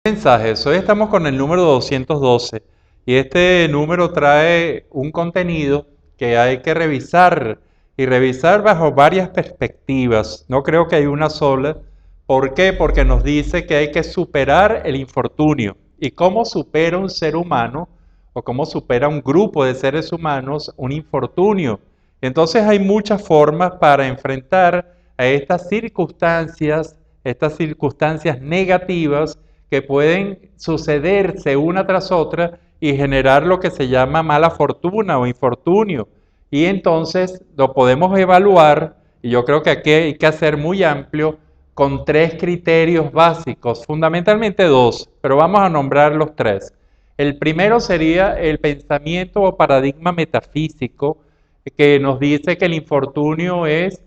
Mensajes. Hoy estamos con el número 212 y este número trae un contenido que hay que revisar y revisar bajo varias perspectivas. No creo que hay una sola. ¿Por qué? Porque nos dice que hay que superar el infortunio. ¿Y cómo supera un ser humano o cómo supera un grupo de seres humanos un infortunio? Entonces hay muchas formas para enfrentar a estas circunstancias negativas que pueden sucederse una tras otra y generar lo que se llama mala fortuna o infortunio. Y entonces lo podemos evaluar, y yo creo que aquí hay que hacer muy amplio, con tres criterios básicos, fundamentalmente dos, pero vamos a nombrar los tres. El primero sería el pensamiento o paradigma metafísico, que nos dice que el infortunio está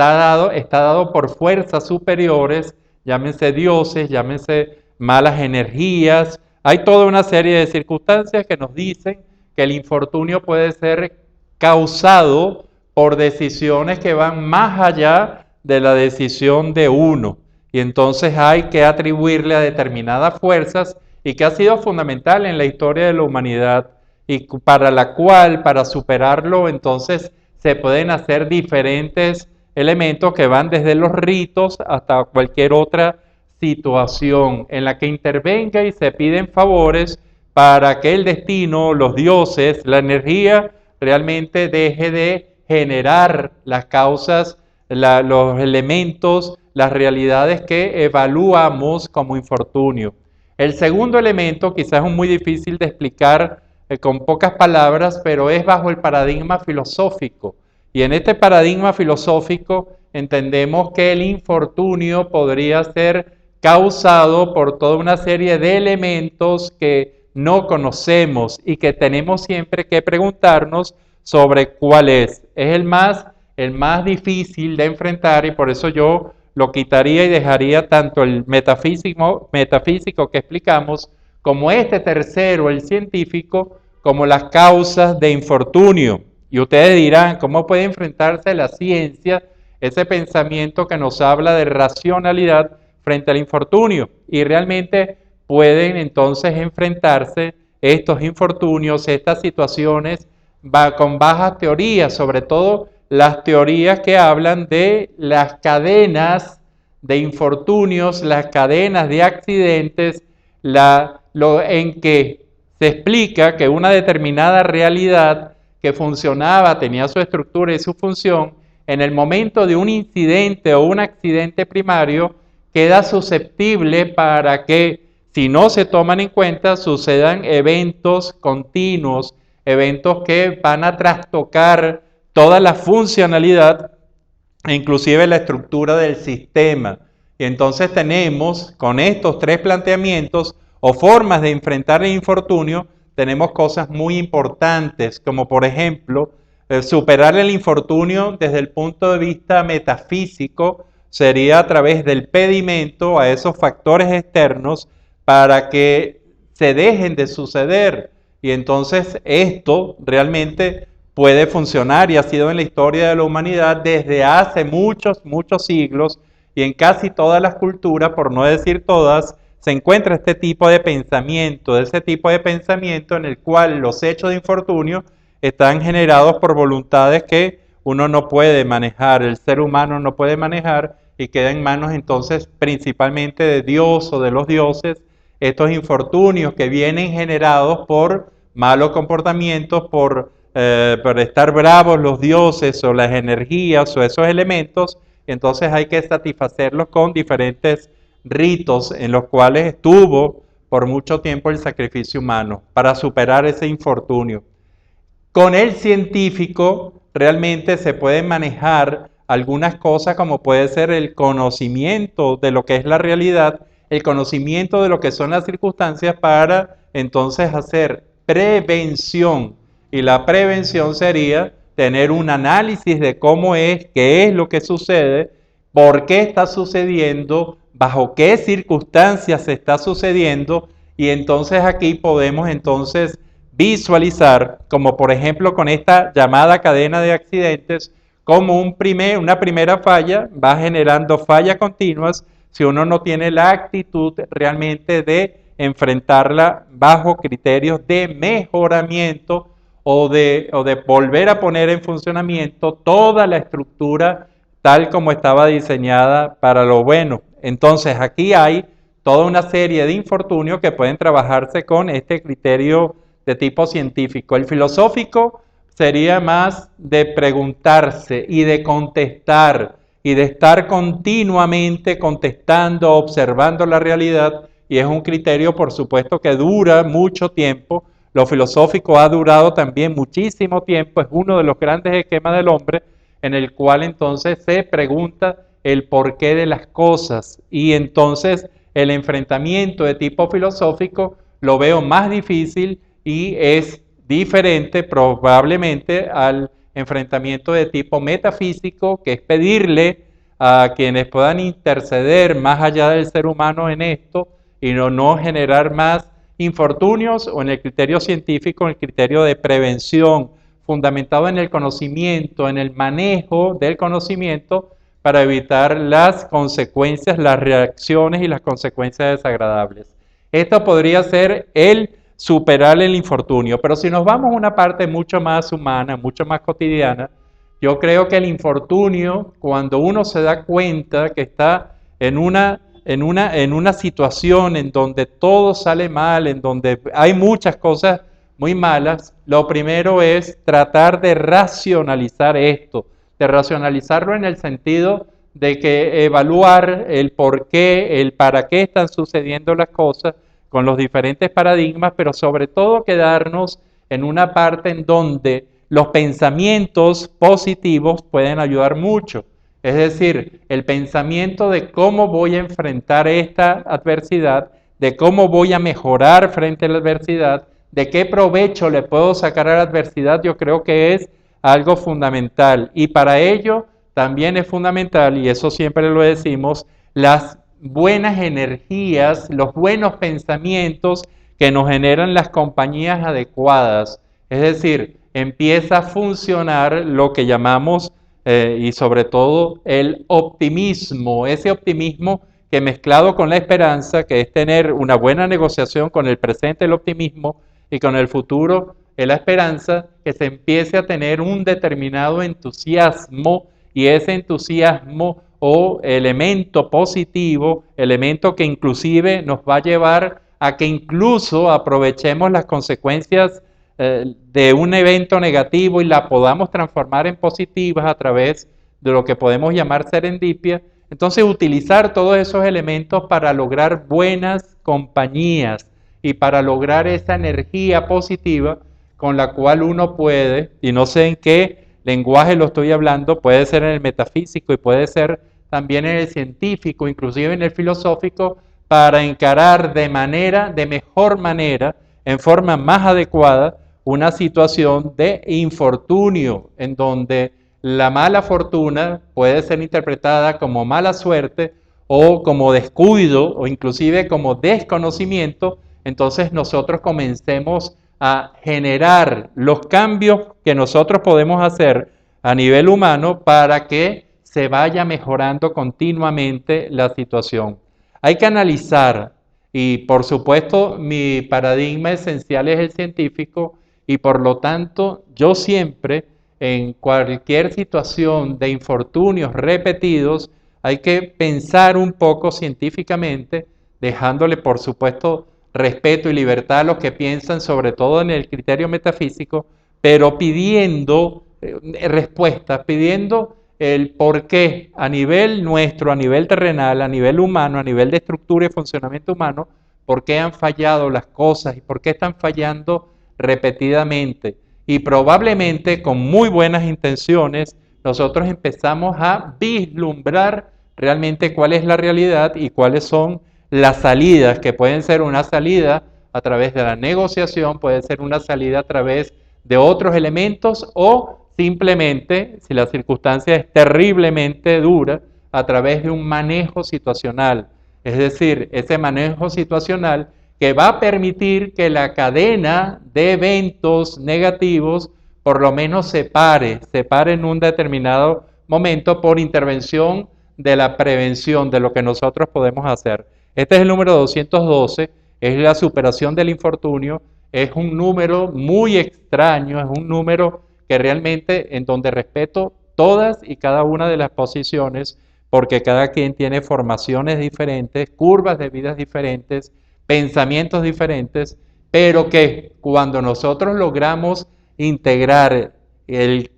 dado por fuerzas superiores, llámense dioses, llámense malas energías. Hay toda una serie de circunstancias que nos dicen que el infortunio puede ser causado por decisiones que van más allá de la decisión de uno. Y entonces hay que atribuirle a determinadas fuerzas y que ha sido fundamental en la historia de la humanidad y para superarlo, entonces se pueden hacer diferentes elementos que van desde los ritos hasta cualquier otra situación en la que intervenga y se piden favores para que el destino, los dioses, la energía realmente deje de generar las causas, los elementos, las realidades que evaluamos como infortunio. El segundo elemento, quizás es muy difícil de explicar con pocas palabras, pero es bajo el paradigma filosófico. Y en este paradigma filosófico entendemos que el infortunio podría ser causado por toda una serie de elementos que no conocemos y que tenemos siempre que preguntarnos sobre cuál es. Es el más difícil de enfrentar y por eso yo lo quitaría y dejaría tanto el metafísico que explicamos como este tercero, el científico, como las causas de infortunio. Y ustedes dirán, ¿cómo puede enfrentarse la ciencia, ese pensamiento que nos habla de racionalidad frente al infortunio? Y realmente pueden entonces enfrentarse estos infortunios, estas situaciones con bajas teorías, sobre todo las teorías que hablan de las cadenas de infortunios, las cadenas de accidentes, en que se explica que una determinada realidad que funcionaba, tenía su estructura y su función, en el momento de un incidente o un accidente primario, queda susceptible para que, si no se toman en cuenta, sucedan eventos continuos, eventos que van a trastocar toda la funcionalidad, inclusive la estructura del sistema. Y entonces tenemos, con estos tres planteamientos o formas de enfrentar el infortunio, tenemos cosas muy importantes, como por ejemplo, superar el infortunio desde el punto de vista metafísico sería a través del pedimento a esos factores externos para que se dejen de suceder. Y entonces esto realmente puede funcionar y ha sido en la historia de la humanidad desde hace muchos siglos y en casi todas las culturas, por no decir todas, se encuentra ese tipo de pensamiento en el cual los hechos de infortunio están generados por voluntades que uno no puede manejar, el ser humano no puede manejar y queda en manos entonces principalmente de Dios o de los dioses, estos infortunios que vienen generados por malos comportamientos, por estar bravos los dioses o las energías o esos elementos, entonces hay que satisfacerlos con diferentes ritos en los cuales estuvo por mucho tiempo el sacrificio humano para superar ese infortunio. Con el científico realmente se pueden manejar algunas cosas como puede ser el conocimiento de lo que es la realidad, el conocimiento de lo que son las circunstancias para entonces hacer prevención. Y la prevención sería tener un análisis de cómo es, qué es lo que sucede, por qué está sucediendo, bajo qué circunstancias se está sucediendo, y entonces aquí podemos entonces visualizar, como por ejemplo con esta llamada cadena de accidentes, como una primera falla va generando fallas continuas si uno no tiene la actitud realmente de enfrentarla bajo criterios de mejoramiento o de volver a poner en funcionamiento toda la estructura tal como estaba diseñada para lo bueno. Entonces aquí hay toda una serie de infortunios que pueden trabajarse con este criterio de tipo científico. El filosófico sería más de preguntarse y de contestar y de estar continuamente contestando, observando la realidad, y es un criterio, por supuesto, que dura mucho tiempo. Lo filosófico ha durado también muchísimo tiempo, es uno de los grandes esquemas del hombre, en el cual entonces se pregunta el porqué de las cosas, y entonces el enfrentamiento de tipo filosófico lo veo más difícil y es diferente probablemente al enfrentamiento de tipo metafísico, que es pedirle a quienes puedan interceder más allá del ser humano en esto y no generar más infortunios, o en el criterio científico, en el criterio de prevención, fundamentado en el conocimiento, en el manejo del conocimiento, para evitar las consecuencias, las reacciones y las consecuencias desagradables. Esto podría ser el superar el infortunio, pero si nos vamos a una parte mucho más humana, mucho más cotidiana, yo creo que el infortunio, cuando uno se da cuenta que está en una situación en donde todo sale mal, en donde hay muchas cosas muy malas, lo primero es tratar de racionalizar esto, de racionalizarlo en el sentido de que evaluar el por qué, el para qué están sucediendo las cosas con los diferentes paradigmas, pero sobre todo quedarnos en una parte en donde los pensamientos positivos pueden ayudar mucho. Es decir, el pensamiento de cómo voy a enfrentar esta adversidad, de cómo voy a mejorar frente a la adversidad, de qué provecho le puedo sacar a la adversidad, yo creo que es algo fundamental. Y para ello también es fundamental, y eso siempre lo decimos, las buenas energías, los buenos pensamientos que nos generan las compañías adecuadas. Es decir, empieza a funcionar lo que llamamos, y sobre todo, el optimismo. Ese optimismo que mezclado con la esperanza, que es tener una buena negociación con el presente, el optimismo, y con el futuro, la esperanza, que se empiece a tener un determinado entusiasmo, y ese entusiasmo o elemento positivo, elemento que inclusive nos va a llevar a que incluso aprovechemos las consecuencias de un evento negativo y la podamos transformar en positivas a través de lo que podemos llamar serendipia. Entonces, utilizar todos esos elementos para lograr buenas compañías y para lograr esa energía positiva con la cual uno puede, y no sé en qué lenguaje lo estoy hablando, puede ser en el metafísico y puede ser también en el científico, inclusive en el filosófico, para encarar de mejor manera, en forma más adecuada, una situación de infortunio, en donde la mala fortuna puede ser interpretada como mala suerte o como descuido o inclusive como desconocimiento. Entonces nosotros comencemos a generar los cambios que nosotros podemos hacer a nivel humano para que se vaya mejorando continuamente la situación. Hay que analizar, y por supuesto mi paradigma esencial es el científico, y por lo tanto yo siempre en cualquier situación de infortunios repetidos hay que pensar un poco científicamente, dejándole por supuesto respeto y libertad a los que piensan, sobre todo en el criterio metafísico, pero pidiendo respuestas, pidiendo el por qué a nivel nuestro, a nivel terrenal, a nivel humano, a nivel de estructura y funcionamiento humano, por qué han fallado las cosas y por qué están fallando repetidamente. Y probablemente con muy buenas intenciones nosotros empezamos a vislumbrar realmente cuál es la realidad y cuáles son las salidas, que pueden ser una salida a través de la negociación, puede ser una salida a través de otros elementos o simplemente, si la circunstancia es terriblemente dura, a través de un manejo situacional. Es decir, ese manejo situacional que va a permitir que la cadena de eventos negativos por lo menos se pare en un determinado momento por intervención de la prevención, de lo que nosotros podemos hacer. Este es el número 212, es la superación del infortunio, es un número muy extraño, es un número que realmente en donde respeto todas y cada una de las posiciones, porque cada quien tiene formaciones diferentes, curvas de vidas diferentes, pensamientos diferentes, pero que cuando nosotros logramos integrar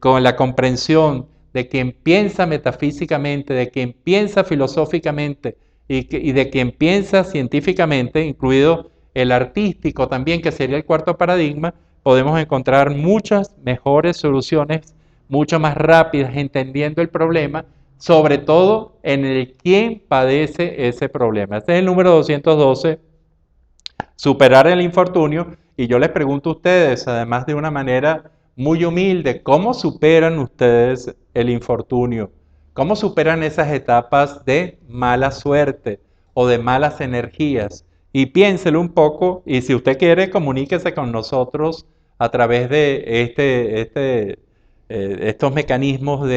con la comprensión de quien piensa metafísicamente, de quien piensa filosóficamente y de quien piensa científicamente, incluido el artístico también, que sería el cuarto paradigma, podemos encontrar muchas mejores soluciones, mucho más rápidas, entendiendo el problema, sobre todo en el quien padece ese problema. Este es el número 212, superar el infortunio, y yo les pregunto a ustedes, además de una manera muy humilde, ¿cómo superan ustedes el infortunio? ¿Cómo superan esas etapas de mala suerte o de malas energías? Y piénselo un poco, y si usted quiere, comuníquese con nosotros a través de estos mecanismos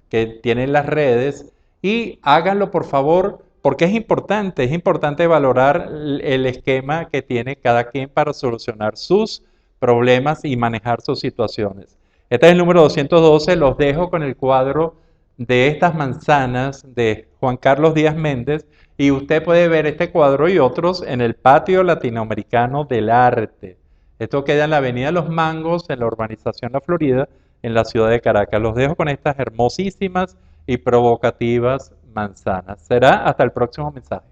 que tienen las redes, y háganlo por favor, porque es importante valorar el esquema que tiene cada quien para solucionar sus problemas y manejar sus situaciones. Este es el número 212, los dejo con el cuadro de estas manzanas de Juan Carlos Díaz Méndez, y usted puede ver este cuadro y otros en el Patio Latinoamericano del Arte. Esto queda en la Avenida Los Mangos, en la urbanización La Florida, en la ciudad de Caracas. Los dejo con estas hermosísimas y provocativas manzanas. Será hasta el próximo mensaje.